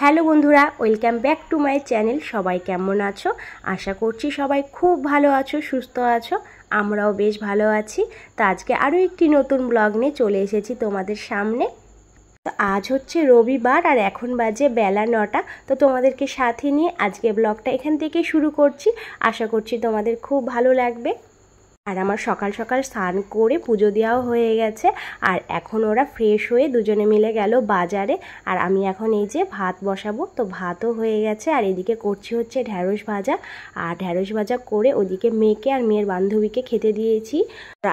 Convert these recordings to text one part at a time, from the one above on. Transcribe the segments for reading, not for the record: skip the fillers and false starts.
Hello বন্ধুরা, welcome back to my channel. সবাই কেমন আছো? আশা করছি সবাই খুব ভালো আছো, সুস্থ আছো। আমরাও বেশ ভালো আছি। তো আজকে আরও একটি নতুন ব্লগ নিয়ে চলে এসেছি তোমাদের সামনে। তো আজ হচ্ছে রবিবার আর এখন বাজে বেলা 9টা। তো তোমাদেরকে সাথে নিয়ে আজকে ব্লগটা এখান থেকে শুরু করছি। আশা করছি তোমাদের খুব ভালো লাগবে। আর আমার সকাল সকাল স্নান করে পুজো দেওয়াও হয়ে গেছে। আর এখন ওরা ফ্রেশ হয়ে দুজনে মিলে গেল বাজারে। আর আমি এখন এই যে ভাত বসাবো। তো ভাতও হয়ে গেছে আর এদিকে করছি হচ্ছে ঢ্যাঁড়স ভাজা। আর ঢ্যাঁড়স ভাজা করে ওদিকে মেয়েকে আর মেয়ের বান্ধবীকে খেতে দিয়েছি।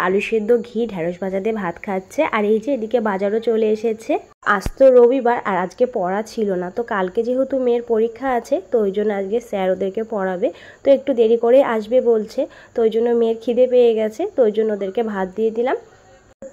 আলু সেদ্ধ, ঘি, ঢ্যাঁড়স ভাজা দিয়ে ভাত খাচ্ছে। আর এই যে এদিকে বাজারও চলে এসেছে। আজ তো রবিবার আর আজকে পড়া ছিল না। তো কালকে যেহেতু মেয়ের পরীক্ষা আছে, তো ওই জন্য আজকে স্যার ওদেরকে পড়াবে। তো একটু দেরি করে আসবে বলছে। তো ওই জন্য মেয়ের খিদে পেয়ে গেছে। তো ওই জন্য ওদেরকে ভাত দিয়ে দিলাম।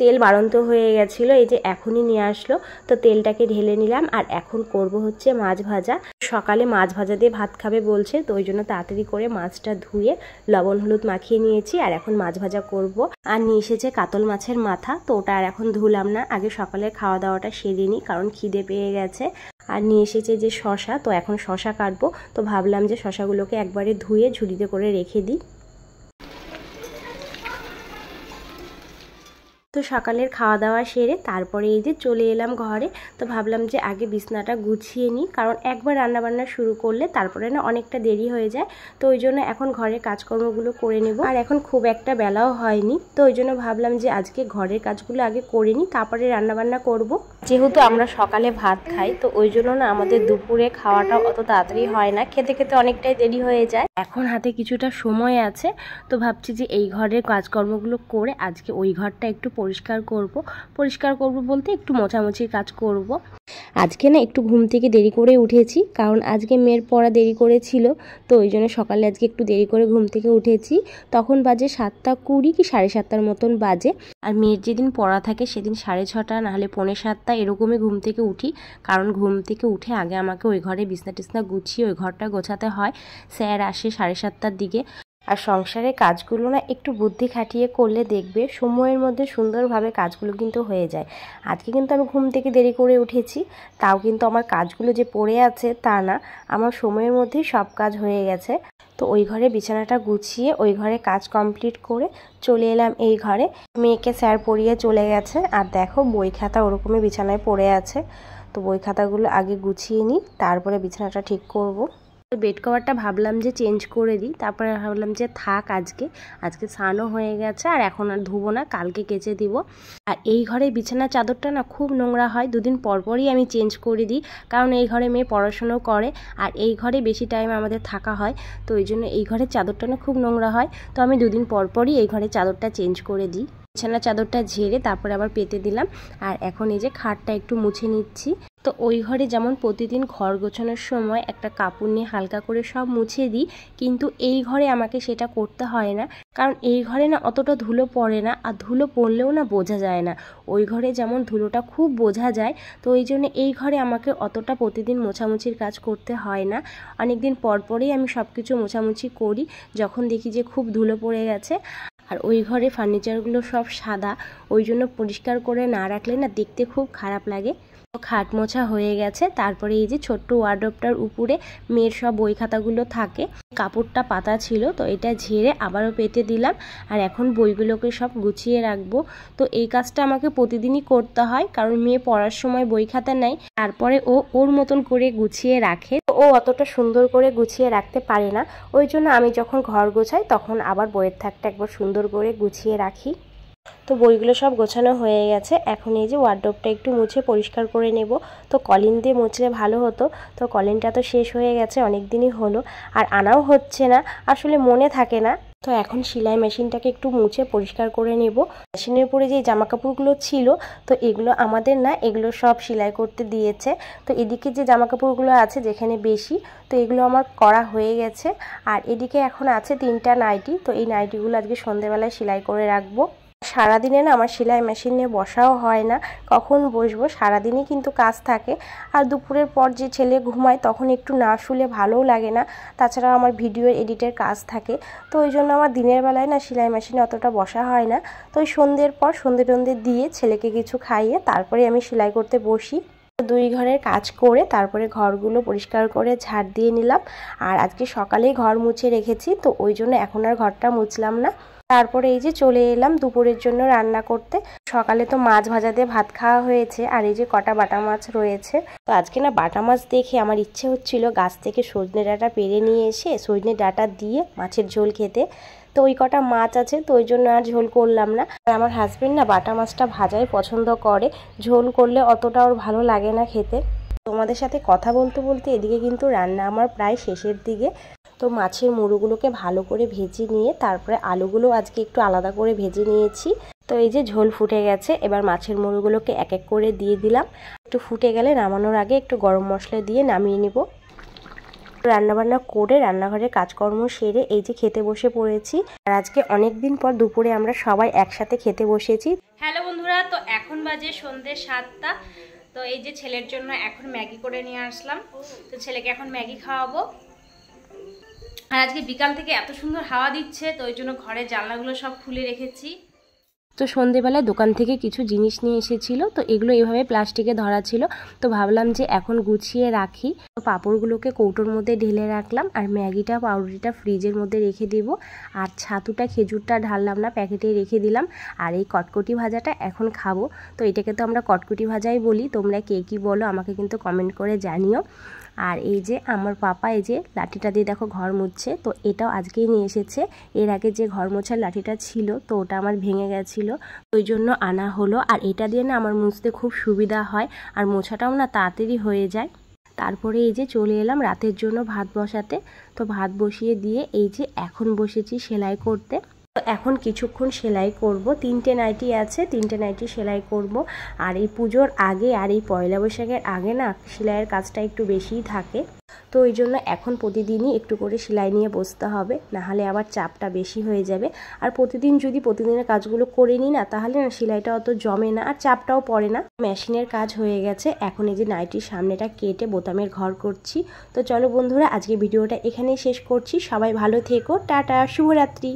তেল বাড়ন্ত হয়ে গেছিলো, এই যে এখনই নিয়ে আসলো। তো তেলটাকে ঢেলে নিলাম। আর এখন করব হচ্ছে মাছ ভাজা। সকালে মাছ ভাজা দিয়ে ভাত খাবে বলছে, তো ওই জন্য তাড়াতাড়ি করে মাছটা ধুয়ে লবণ হলুদ মাখিয়ে নিয়েছি। আর এখন মাছ ভাজা করব। আর নিয়ে এসেছে কাতল মাছের মাথা। তো ওটা আর এখন ধুলাম না, আগে সকালের খাওয়া দাওয়াটা সেরে নিই, কারণ খিদে পেয়ে গেছে। আর নিয়ে এসেছে যে শশা, তো এখন শশা কাটবো। তো ভাবলাম যে শশাগুলোকে একবারে ধুয়ে ঝুড়িতে করে রেখে দিই। তো সকালের খাওয়া দাওয়া সেরে তারপরে এই যে চলে এলাম ঘরে। তো ভাবলাম যে আগে বিছনাটা গুছিয়ে নিই, কারণ একবার রান্নাবান্না শুরু করলে তারপরে না অনেকটা দেরি হয়ে যায়। তো ওই জন্য এখন ঘরের কাজকর্মগুলো করে নেব। আর এখন খুব একটা বেলাও হয়নি, তো ওই জন্য ভাবলাম যে আজকে ঘরের কাজগুলো আগে করে নিই, তারপরে রান্নাবান্না করব। যেহেতু আমরা সকালে ভাত খাই, তো ওই জন্য না আমাদের দুপুরে খাওয়াটা অত তাড়াতাড়ি হয় না, খেতে খেতে অনেকটাই দেরি হয়ে যায়। এখন হাতে কিছুটা সময় আছে, তো ভাবছি যে এই ঘরের কাজকর্মগুলো করে আজকে ওই ঘরটা একটু পরিষ্কার করব বলতে একটু মোছামুছির কাজ করব। আজকে না একটু ঘুম থেকে দেরি করে উঠেছি, কারণ আজকে মেয়ের পড়া দেরি করেছিল। তো ওই জন্য সকালে আজকে একটু দেরি করে ঘুম থেকে উঠেছি। তখন বাজে 7:20 কি 7:30 মতন বাজে। আর মেয়ের যেদিন পড়া থাকে সেদিন 6:30 নাহলে 6:45 এরকমই ঘুম থেকে উঠি, কারণ ঘুম থেকে উঠে আগে আমাকে ওই ঘরে বিছনা টিছনা গুছিয়ে ওই ঘরটা গোছাতে হয়। স্যার আসে 7:30 দিকে। আর সংসারের কাজগুলো না একটু বুদ্ধি খাটিয়ে করলে দেখবে সময়ের মধ্যে সুন্দরভাবে কাজগুলো কিন্তু হয়ে যায়। আজকে কিন্তু আমি ঘুম থেকে দেরি করে উঠেছি, তাও কিন্তু আমার কাজগুলো যে পড়ে আছে তা না, আমার সময়ের মধ্যেই সব কাজ হয়ে গেছে। তো ওই ঘরে বিছানাটা গুছিয়ে ওই ঘরে কাজ কমপ্লিট করে চলে এলাম এই ঘরে। মেয়েকে স্যার পড়িয়ে চলে গেছে। আর দেখো বই খাতা ওরকমই বিছানায় পড়ে আছে। তো বই খাতাগুলো আগে গুছিয়ে নিই, তারপরে বিছানাটা ঠিক করব। বেড কভারটা ভাবলাম যে চেঞ্জ করে দিই, তারপরে ভাবলাম যে থাক, আজকে স্নানও হয়ে গেছে আর এখন আর ধুবো না, কালকে কেচে দিব। আর এই ঘরে বিছানার চাদরটা না খুব নোংরা হয়, দুদিন পরপরই আমি চেঞ্জ করে দিই, কারণ এই ঘরে মেয়ে পড়াশুনো করে আর এই ঘরে বেশি টাইম আমাদের থাকা হয়। তো ওই জন্য এই ঘরের চাদরটা না খুব নোংরা হয়। তো আমি দুদিন পরপরই এই ঘরের চাদরটা চেঞ্জ করে দিই। বিছানার চাদরটা ঝেড়ে তারপরে আবার পেতে দিলাম। আর এখন এই যে খাটটা একটু মুছে নিচ্ছি। তো ওই ঘরে যেমন প্রতিদিন ঘর গোছানোর সময় একটা কাপড় নিয়ে হালকা করে সব মুছে দিই, কিন্তু এই ঘরে আমাকে সেটা করতে হয় না, কারণ এই ঘরে না অতটা ধুলো পড়ে না, আর ধুলো পড়লেও না বোঝা যায় না। ওই ঘরে যেমন ধুলোটা খুব বোঝা যায়, তো ওই জন্য এই ঘরে আমাকে অতটা প্রতিদিন মোছামুছির কাজ করতে হয় না। অনেকদিন পরপরেই আমি সব কিছু মোছামুছি করি যখন দেখি যে খুব ধুলো পড়ে গেছে। আর ওই ঘরে ফার্নিচারগুলো সব সাদা, ওই জন্য পরিষ্কার করে না রাখলে না দেখতে খুব খারাপ লাগে। খাট মোছা হয়ে গেছে। তারপরে এই যে ছোট্ট ওয়ার্ডরোবটার উপরে মেয়ের সব বই খাতাগুলো থাকে, কাপড়টা পাতা ছিল, তো এটা ঝেড়ে আবারও পেতে দিলাম। আর এখন বইগুলোকে সব গুছিয়ে রাখবো। তো এই কাজটা আমাকে প্রতিদিনই করতে হয়, কারণ মেয়ে পড়ার সময় বই খাতা নেয়, তারপরে ও ওর মতন করে গুছিয়ে রাখে। ও অতটা সুন্দর করে গুছিয়ে রাখতে পারে না, ওই জন্য আমি যখন ঘর গোছাই তখন আবার বইয়ের থাকটা একবার সুন্দর করে গুছিয়ে রাখি। তো বইগুলো সব গোছানো হয়ে গেছে। এখন এই যে ওয়ার্ডরোবটা একটু মুছে পরিষ্কার করে নেব। তো কলিন দিয়ে মুছলে ভালো হতো, তো কলিনটা তো শেষ হয়ে গেছে, অনেক দিনই হলো, আর আনাও হচ্ছে না, আসলে মনে থাকে না। তো এখন সেলাই মেশিনটাকে একটু মুছে পরিষ্কার করে নেব। মেশিনের উপরে যে জামা কাপড়গুলো ছিল, তো এগুলো আমাদের না, এগুলো সব সেলাই করতে দিয়েছে। তো এদিকে যে জামা কাপড়গুলো আছে যেখানে বেশি, তো এগুলো আমার করা হয়ে গেছে। আর এদিকে এখন আছে 3টা নাইটি, তো এই নাইটিগুলো আজকে সন্ধ্যেবেলায় সেলাই করে রাখবো। সারাদিনে না আমার সেলাই মেশিন নিয়ে বসাও হয় না, কখন বসবো, সারাদিনই কিন্তু কাজ থাকে। আর দুপুরের পর যে ছেলে ঘুমায় তখন একটু না শুলে ভালোও লাগে না, তাছাড়া আমার ভিডিও এডিটের কাজ থাকে। তো ওই জন্য আমার দিনের বেলায় না সেলাই মেশিনে অতটা বসা হয় না। তো ওই সন্ধ্যের পর সন্ধ্যে টন্ধে দিয়ে ছেলেকে কিছু খাইয়ে তারপরে আমি সেলাই করতে বসি। দুই ঘরের কাজ করে তারপরে ঘরগুলো পরিষ্কার করে ঝাড় দিয়ে নিলাম। আর আজকে সকালেই ঘর মুছে রেখেছি, তো ওই জন্য এখন আর ঘরটা মুছলাম না। তারপরে এই যে চলে এলাম দুপুরের জন্য রান্না করতে। সকালে তো মাছ ভাজা দিয়ে ভাত খাওয়া হয়েছে, আর এই যে কটা বাটা মাছ রয়েছে। তো আজকে না বাটা মাছ দেখে আমার ইচ্ছে হচ্ছিল গাছ থেকে সজনে ডাঁটা পেড়ে নিয়ে এসে সজনে ডাঁটা দিয়ে মাছের ঝোল খেতে। তো ওই কটা মাছ আছে, তো ওই জন্য আর ঝোল করলাম না। আর আমার হাজবেন্ড না বাটা মাছটা ভাজাই পছন্দ করে, ঝোল করলে অতটা ওর ভালো লাগে না খেতে। তোমাদের সাথে কথা বলতে বলতে এদিকে কিন্তু রান্না আমার প্রায় শেষের দিকে। তো মাছের মুড়োগুলোকে ভালো করে ভেজে নিয়ে তারপরে আলুগুলো আজকে একটু আলাদা করে ভেজে নিয়েছি। তো এই যে ঝোল ফুটে গেছে, এবার মাছের মুড়োগুলোকে এক এক করে দিয়ে দিলাম। একটু ফুটে গেলে নামানোর আগে একটু গরম মশলা দিয়ে নামিয়ে নিব। রান্নাবান্না করে রান্নাঘরের কাজকর্ম সেরে এই যে খেতে বসে পড়েছি। আর আজকে অনেক দিন পর দুপুরে আমরা সবাই একসাথে খেতে বসেছি। হ্যালো বন্ধুরা, তো এখন বাজে সন্ধ্যে 7টা। তো এই যে ছেলের জন্য এখন ম্যাগি করে নিয়ে আসলাম, তো ছেলেকে এখন ম্যাগি খাওয়াবো। আর আজকে বিকাল থেকে এত সুন্দর হাওয়া দিচ্ছে, তো ওই জন্য ঘরের জানলাগুলো সব খুলে রেখেছি। তো সন্ধেবেলায় দোকান থেকে কিছু জিনিস নিয়ে এসেছিল, তো এগুলো এভাবে প্লাস্টিকে ধরা ছিল। তো ভাবলাম যে এখন গুছিয়ে রাখি। তো পাঁপড়গুলোকে কৌটোর মধ্যে ঢেলে রাখলাম, আর ম্যাগিটা পাউরুটিটা ফ্রিজের মধ্যে রেখে দিব। আর ছাতুটা খেজুরটা ঢাললাম না, প্যাকেটে রেখে দিলাম। আর এই কটকটি ভাজাটা এখন খাবো। তো এটাকে তো আমরা কটকটি ভাজাই বলি, তোমরা কে কী বলো আমাকে কিন্তু কমেন্ট করে জানিও। আর এই যে আমার পাপা এই যে লাঠিটা দিয়ে দেখো ঘর মুছছে, তো এটাও আজকেই নিয়ে এসেছে। এর আগে যে ঘর মোছার লাঠিটা ছিল তো ওটা আমার ভেঙে গেছিলো, ওই জন্য আনা হলো। আর এটা দিয়ে না আমার মুছতে খুব সুবিধা হয়, আর মোছাটাও না তাড়াতাড়ি হয়ে যায়। তারপরে এই যে চলে এলাম রাতের জন্য ভাত বসাতে। তো ভাত বসিয়ে দিয়ে এই যে এখন বসেছি সেলাই করতে। তো এখন কিছুক্ষণ সেলাই করব, 3টে নাইটি আছে, 3টে নাইটি সেলাই করব। আর এই পুজোর আগে আর এই পয়লা বৈশাখের আগে না সেলাইয়ের কাজটা একটু বেশিই থাকে। তো ওই জন্য এখন প্রতিদিনই একটু করে সেলাই নিয়ে বসতে হবে, নাহলে আবার চাপটা বেশি হয়ে যাবে। আর প্রতিদিনের কাজগুলো করে নিই না, তাহলে না সেলাইটা অত জমে না আর চাপটাও পড়ে না। মেশিনের কাজ হয়ে গেছে, এখন এই যে নাইটির সামনেটা কেটে বোতামের ঘর করছি। তো চলো বন্ধুরা, আজকে ভিডিওটা এখানেই শেষ করছি। সবাই ভালো থেকো, টাটা, শুভরাত্রি।